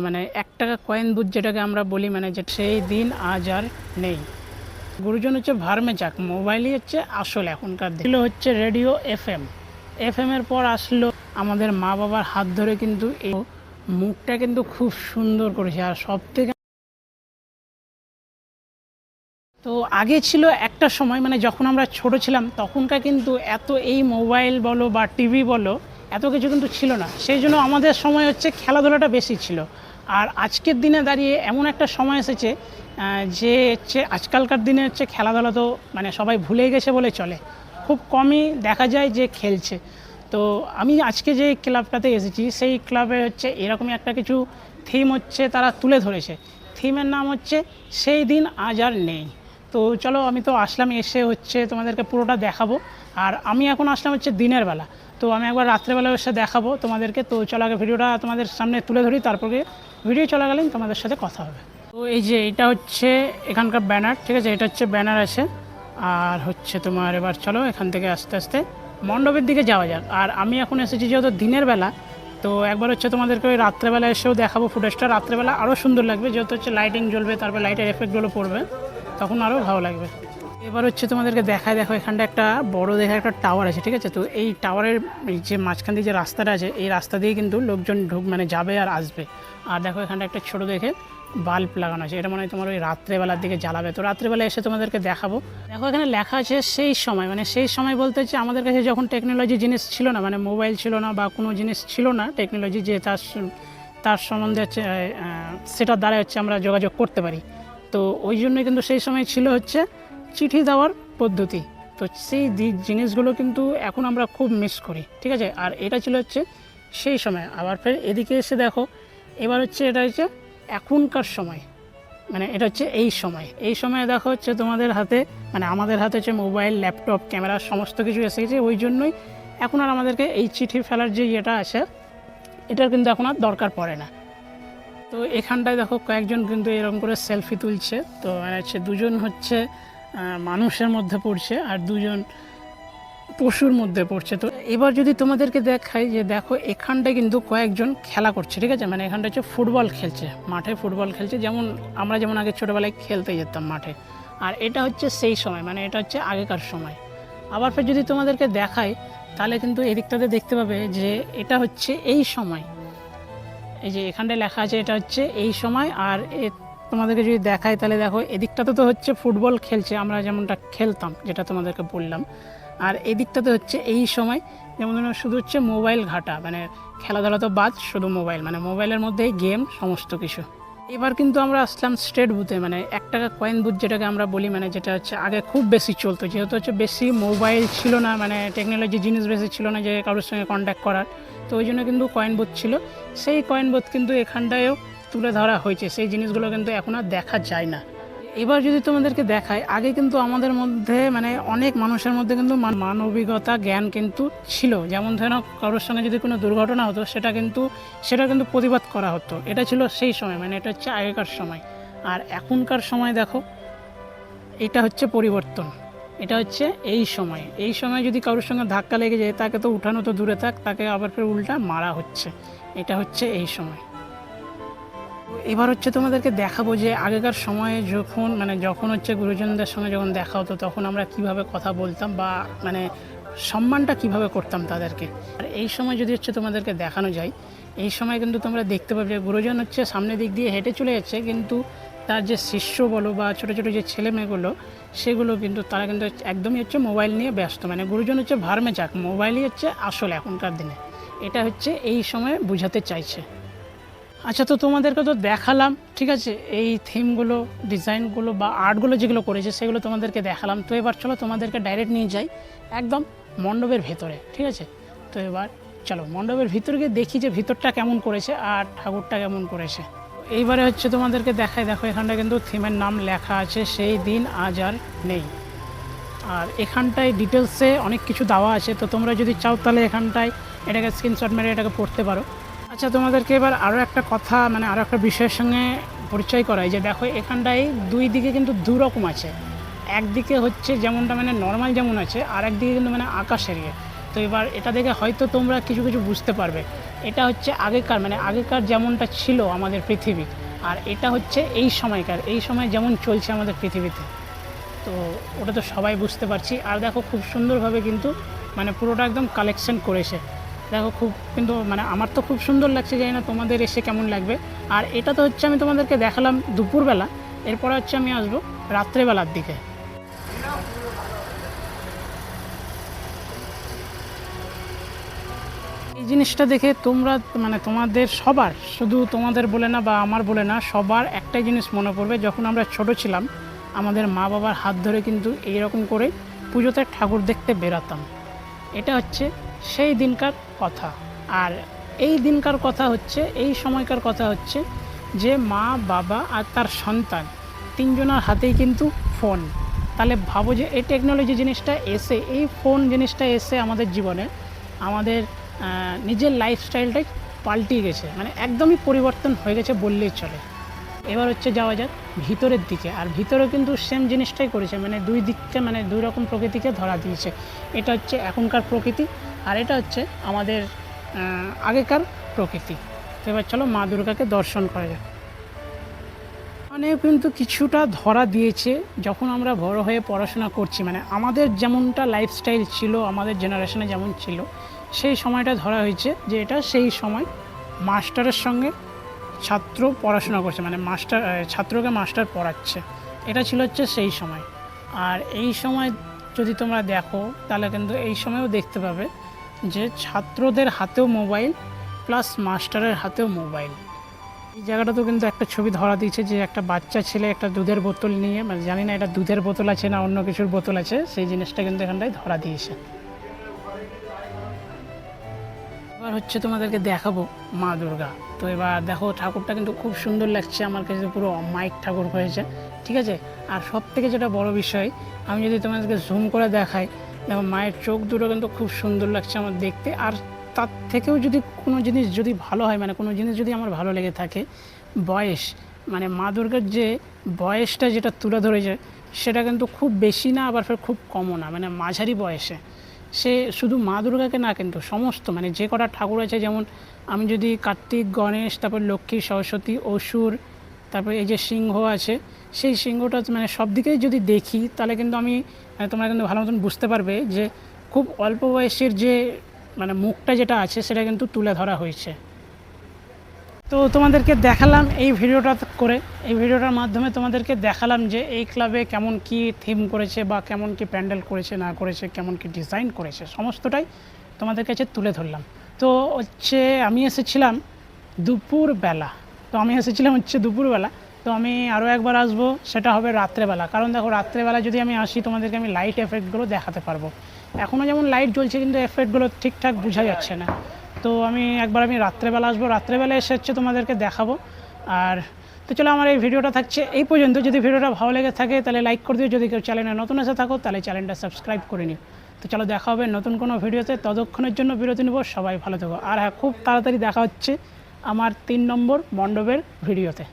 মানে ৳১ coin booth যেটাকে আমরা বলি, মানে যে সেই দিন আজ আর নেই। গুরুজন হচ্ছে ভার্মে যাক, মোবাইলই হচ্ছে আসল এখনকার দিন। হচ্ছে রেডিও এফএম। এফএমের পর আসলো আমাদের মা বাবার হাত ধরে কিন্তু এই মুখটা কিন্তু খুব সুন্দর করেছে। আর সব থেকে তো আগে ছিল একটা সময়, মানে যখন আমরা ছোট ছিলাম তখনকার কিন্তু এত এই মোবাইল বলো বা টিভি বলো এত কিছু কিন্তু ছিল না। সেই জন্য আমাদের সময় হচ্ছে খেলাধুলাটা বেশি ছিল। আর আজকের দিনে দাঁড়িয়ে এমন একটা সময় এসেছে যে হচ্ছে আজকালকার দিনে হচ্ছে খেলাধুলা তো মানে সবাই ভুলে গেছে বলে চলে, খুব কমই দেখা যায় যে খেলছে। তো আমি আজকে যে ক্লাবটাতে এসেছি সেই ক্লাবে হচ্ছে এরকমই একটা কিছু থিম হচ্ছে তারা তুলে ধরেছে। থিমের নাম হচ্ছে সেই দিন আজ আর নেই। তো চলো, আমি তো আসলাম, এসে হচ্ছে তোমাদেরকে পুরোটা দেখাবো। আর আমি এখন আসলাম হচ্ছে দিনের বেলা, তো আমি একবার রাত্রেবেলা এসে দেখাবো তোমাদেরকে। তো চলো আগে ভিডিওটা তোমাদের সামনে তুলে ধরি, তারপরে ভিডিও চলাকালীন তোমাদের সাথে কথা হবে। তো এই যে এটা হচ্ছে এখানকার ব্যানার, ঠিক আছে, এটা হচ্ছে ব্যানার আছে। আর হচ্ছে তোমার এবার চলো এখান থেকে আস্তে আস্তে মণ্ডপের দিকে যাওয়া যাক। আর আমি এখন এসেছি যেহেতু দিনের বেলা, তো একবার হচ্ছে তোমাদেরকে ওই রাত্রেবেলা এসেও দেখাবো ফুটেজটা। রাত্রেবেলা আরও সুন্দর লাগবে, যেহেতু হচ্ছে লাইটিং জ্বলবে, তারপর লাইটের এফেক্টগুলো পড়বে, তখন আরও ভালো লাগবে। এবার হচ্ছে তোমাদেরকে দেখায়, দেখো এখানটা একটা বড় দেখে একটা টাওয়ার আছে, ঠিক আছে। তো এই টাওয়ারের যে মাঝখান দিয়ে যে রাস্তাটা আছে, এই রাস্তা দিয়ে কিন্তু লোকজন মানে যাবে আর আসবে। আর দেখো এখানটা একটা ছোট দেখে বাল্ব লাগানো আছে, এটা মনে হয় তোমার ওই রাত্রেবেলার দিকে জ্বালাবে। তো রাত্রেবেলা এসে তোমাদেরকে দেখাবো। দেখো এখানে লেখা আছে সেই সময়, মানে সেই সময় বলতে হচ্ছে আমাদের কাছে যখন টেকনোলজি জিনিস ছিল না, মানে মোবাইল ছিল না বা কোনো জিনিস ছিল না টেকনোলজি, যে তার সম্বন্ধে হচ্ছে সেটার দ্বারা হচ্ছে আমরা যোগাযোগ করতে পারি। তো ওই জন্যই কিন্তু সেই সময় ছিল হচ্ছে চিঠি দেওয়ার পদ্ধতি। তো সেই জিনিসগুলো কিন্তু এখন আমরা খুব মিস করি, ঠিক আছে। আর এটা ছিল হচ্ছে সেই সময়। আবার ফের এদিকে এসে দেখো, এবার হচ্ছে এটা হচ্ছে এখনকার সময়, মানে এটা হচ্ছে এই সময়ে দেখো হচ্ছে তোমাদের হাতে, মানে আমাদের হাতে হচ্ছে মোবাইল, ল্যাপটপ, ক্যামেরা সমস্ত কিছু এসে গেছে। ওই জন্যই এখন আর আমাদেরকে এই চিঠি ফেলার যে ইয়েটা আছে, এটার কিন্তু এখন আর দরকার পড়ে না। তো এখানটায় দেখো কয়েকজন কিন্তু এরকম করে সেলফি তুলছে। তো মানে হচ্ছে দুজন হচ্ছে মানুষের মধ্যে পড়ছে আর দুজন পশুর মধ্যে পড়ছে। তো এবার যদি তোমাদেরকে দেখাই যে দেখো এখানটায় কিন্তু কয়েকজন খেলা করছে, ঠিক আছে, মানে এখানটা হচ্ছে ফুটবল খেলছে, মাঠে ফুটবল খেলছে, যেমন আমরা যেমন আগে ছোটোবেলায় খেলতে যেতাম মাঠে। আর এটা হচ্ছে সেই সময়, মানে এটা হচ্ছে আগেকার সময়। আবার ফের যদি তোমাদেরকে দেখাই তাহলে কিন্তু এদিকটাতে দেখতে পাবে যে এটা হচ্ছে এই সময়। এই যে এখানটায় লেখা আছে এটা হচ্ছে এই সময়। আর তোমাদেরকে যদি দেখাই তাহলে দেখো এদিকটাতে তো হচ্ছে ফুটবল খেলছে, আমরা যেমনটা খেলতাম, যেটা তোমাদেরকে বললাম। আর এদিকটাতে হচ্ছে এই সময়, যেমন শুধু হচ্ছে মোবাইল ঘাটা, মানে খেলাধুলা তো বাদ, শুধু মোবাইল, মানে মোবাইলের মধ্যেই গেম সমস্ত কিছু। এবার কিন্তু আমরা আসলাম স্টেট বুথে, মানে ৳1 কয়েন বুথ যেটাকে আমরা বলি, মানে যেটা হচ্ছে আগে খুব বেশি চলতো, যেহেতু হচ্ছে বেশি মোবাইল ছিল না, মানে টেকনোলজি জিনিস বেশি ছিল না যে কারোর সঙ্গে কন্ট্যাক্ট করার। তো ওই জন্য কিন্তু কয়েন বুথ ছিল। সেই কয়েন বুথ কিন্তু এখানটায়ও তুলে ধরা হয়েছে, সেই জিনিসগুলো কিন্তু এখন আর দেখা যায় না। এবার যদি তোমাদেরকে দেখায়, আগে কিন্তু আমাদের মধ্যে মানে অনেক মানুষের মধ্যে কিন্তু মানবিকতা জ্ঞান কিন্তু ছিল। যেমন ধরো কারোর সঙ্গে যদি কোনো দুর্ঘটনা হতো সেটা কিন্তু প্রতিবাদ করা হতো। এটা ছিল সেই সময়, মানে এটা হচ্ছে আগেকার সময়। আর এখনকার সময় দেখো, এটা হচ্ছে পরিবর্তন, এটা হচ্ছে এই সময় যদি কারোর সঙ্গে ধাক্কা লেগে যায় তাকে তো উঠানো তো দূরে থাক, তাকে আবার ফের উল্টা মারা হচ্ছে। এটা হচ্ছে এই সময়। এবার হচ্ছে তোমাদেরকে দেখাবো যে আগেকার সময়ে যখন হচ্ছে গুরুজনদের সঙ্গে যখন দেখা হতো তখন আমরা কিভাবে কথা বলতাম বা মানে সম্মানটা কিভাবে করতাম তাদেরকে। আর এই সময় যদি হচ্ছে তোমাদেরকে দেখানো যায়, এই সময় কিন্তু তোমরা দেখতে পাবে যে গুরুজন হচ্ছে সামনের দিক দিয়ে হেঁটে চলে যাচ্ছে, কিন্তু তার যে শিষ্য বলো বা ছোটো ছোটো যে ছেলে মেয়েগুলো, সেগুলো কিন্তু তারা কিন্তু একদমই হচ্ছে মোবাইল নিয়ে ব্যস্ত। মানে গুরুজন হচ্ছে ভার্মে যাক, মোবাইলই হচ্ছে আসল এখনকার দিনে। এটা হচ্ছে এই সময় বোঝাতে চাইছে। আচ্ছা, তো তোমাদেরকে তো দেখালাম, ঠিক আছে, এই থিমগুলো, ডিজাইনগুলো বা আর্টগুলো যেগুলো করেছে সেগুলো তোমাদেরকে দেখালাম। তো এবার চলো তোমাদেরকে ডাইরেক্ট নিয়ে যাই একদম মণ্ডপের ভেতরে, ঠিক আছে। তো এবার চলো মণ্ডপের ভিতরে গিয়ে দেখি যে ভিতরটা কেমন করেছে আর ঠাকুরটা কেমন করেছে। এইবারে হচ্ছে তোমাদেরকে দেখাই, দেখো এখানটা কিন্তু থিমের নাম লেখা আছে সেই দিন আজ আর নেই। আর এখানটায় ডিটেলসে অনেক কিছু দেওয়া আছে, তো তোমরা যদি চাও তাহলে এখানটায় এটাকে স্ক্রিনশট মেরে এটাকে পড়তে পারো। আচ্ছা, তোমাদেরকে এবার আরও একটা কথা, মানে আরও একটা বিষয়ের সঙ্গে পরিচয় করাই যে দেখো এখানটায় দুই দিকে কিন্তু দু রকম আছে। একদিকে হচ্ছে যেমনটা মানে নর্মাল যেমন আছে, আর একদিকে কিন্তু মানে আকাশ এরিয়া। তো এবার এটা দেখে হয়তো তোমরা কিছু কিছু বুঝতে পারবে এটা হচ্ছে আগেকার, মানে আগেকার যেমনটা ছিল আমাদের পৃথিবী, আর এটা হচ্ছে এই সময়কার, এই সময় যেমন চলছে আমাদের পৃথিবীতে। তো ওটা তো সবাই বুঝতে পারছি। আর দেখো খুব সুন্দরভাবে কিন্তু মানে পুরোটা একদম কালেকশন করেছে। দেখো খুব কিন্তু মানে আমার তো খুব সুন্দর লাগছে, জানি না তোমাদের এসে কেমন লাগবে। আর এটা তো হচ্ছে আমি তোমাদেরকে দেখালাম দুপুরবেলা, এরপরে হচ্ছে আমি আসবো রাত্রেবেলার দিকে। এই জিনিসটা দেখে তোমরা মানে তোমাদের সবার, শুধু তোমাদের বলে না বা আমার বলে না, সবার একটাই জিনিস মনে পড়বে, যখন আমরা ছোট ছিলাম আমাদের মা বাবার হাত ধরে কিন্তু এইরকম করে পুজোতে ঠাকুর দেখতে বেরাতাম। এটা হচ্ছে সেই দিনকার কথা। আর এই দিনকার কথা হচ্ছে, এই সময়কার কথা হচ্ছে যে মা বাবা আর তার সন্তান তিনজনের হাতেই কিন্তু ফোন। তাহলে ভাবো যে এই টেকনোলজি জিনিসটা এসে, এই ফোন জিনিসটা এসে আমাদের জীবনে আমাদের নিজের লাইফস্টাইলটাই পাল্টিয়ে গেছে, মানে একদমই পরিবর্তন হয়ে গেছে বললেই চলে। এবার হচ্ছে যাওয়া যাক ভিতরের দিকে। আর ভিতরে কিন্তু সেম জিনিসটাই করেছে, মানে দুই দিককে মানে দুই রকম প্রকৃতিকে ধরা দিয়েছে। এটা হচ্ছে এখনকার প্রকৃতি, আর এটা হচ্ছে আমাদের আগেকার প্রকৃতি। তো এবার চলো মা দুর্গাকে দর্শন করা যাক। মানে কিন্তু কিছুটা ধরা দিয়েছে যখন আমরা বড় হয়ে পড়াশোনা করছি, মানে আমাদের যেমনটা লাইফস্টাইল ছিল, আমাদের জেনারেশনে যেমন ছিল, সেই সময়টা ধরা হয়েছে যে এটা সেই সময় মাস্টারের সঙ্গে ছাত্র পড়াশোনা করছে, মানে মাস্টার ছাত্রকে মাস্টার পড়াচ্ছে। এটা ছিল হচ্ছে সেই সময়। আর এই সময় যদি তোমরা দেখো তাহলে কিন্তু এই সময়ও দেখতে পাবে যে ছাত্রদের হাতেও মোবাইল প্লাস মাস্টারের হাতেও মোবাইল। এই জায়গাটাতেও কিন্তু একটা ছবি ধরা দিয়েছে যে একটা বাচ্চা ছেলে একটা দুধের বোতল নিয়ে, মানে জানি না এটা দুধের বোতল আছে না অন্য কিছুর বোতল আছে, সেই জিনিসটা কিন্তু এখানটায় ধরা দিয়েছে। এবার হচ্ছে তোমাদেরকে দেখাবো মা দুর্গা। তো এবার দেখো ঠাকুরটা কিন্তু খুব সুন্দর লাগছে আমার কাছে, পুরো মাইক ঠাকুর হয়েছে, ঠিক আছে। আর সব থেকে যেটা বড় বিষয়, আমি যদি তোমাদেরকে জুম করে দেখাই, দেখো মায়ের চোখ দুটো কিন্তু খুব সুন্দর লাগছে আমার দেখতে। আর তার থেকেও যদি কোনো জিনিস যদি ভালো হয়, মানে কোনো জিনিস যদি আমার ভালো লেগে থাকে, বয়স, মানে মা দুর্গার যে বয়সটা যেটা তুলে ধরেছে সেটা কিন্তু খুব বেশি না, আবার ফের খুব কমও না, মানে মাঝারি বয়সে। সে শুধু মা দুর্গাকে না, কিন্তু সমস্ত মানে যে কটা ঠাকুর আছে, যেমন আমি যদি কার্তিক, গণেশ, তারপর লক্ষ্মী, সরস্বতী, অসুর, তারপরে এই যে সিংহ আছে, সেই সিংহটা মানে সব দিকেই যদি দেখি তাহলে কিন্তু আমি তোমরা কিন্তু ভালো মতন বুঝতে পারবে যে খুব অল্প বয়সের যে মানে মুখটা যেটা আছে সেটা কিন্তু তুলে ধরা হয়েছে। তো তোমাদেরকে দেখালাম এই ভিডিওটা করে, এই ভিডিওটার মাধ্যমে তোমাদেরকে দেখালাম যে এই ক্লাবে কেমন কি থিম করেছে বা কেমন কি প্যান্ডেল করেছে না করেছে, কেমন কি ডিজাইন করেছে, সমস্তটাই তোমাদের কাছে তুলে ধরলাম। তো হচ্ছে আমি এসেছিলাম দুপুরবেলা, দুপুরবেলা। তো আমি আরও একবার আসবো, সেটা হবে রাত্রেবেলা। কারণ দেখো রাত্রেবেলা যদি আমি আসি তোমাদেরকে আমি লাইট এফেক্টগুলো দেখাতে পারবো। এখনও যেমন লাইট জ্বলছে কিন্তু এফেক্টগুলো ঠিকঠাক বোঝা যাচ্ছে না। তো আমি রাত্রেবেলা আসবো, রাত্রেবেলা এসে হচ্ছে তোমাদেরকে দেখাবো। আর তো চলো আমার এই ভিডিওটা থাকছে এই পর্যন্ত। যদি ভিডিওটা ভালো লেগে থাকে তাহলে লাইক করে দিও, যদি কেউ চ্যানেলে নতুন এসে থাকো তাহলে চ্যানেলটা সাবস্ক্রাইব করে নিও। তো চলো দেখা হবে নতুন কোনো ভিডিওতে, ততক্ষণের জন্য বিরতি নেব। সবাই ভালো থেকো। আর হ্যাঁ, খুব তাড়াতাড়ি দেখা হচ্ছে আমার 3 নম্বর মণ্ডপের ভিডিওতে।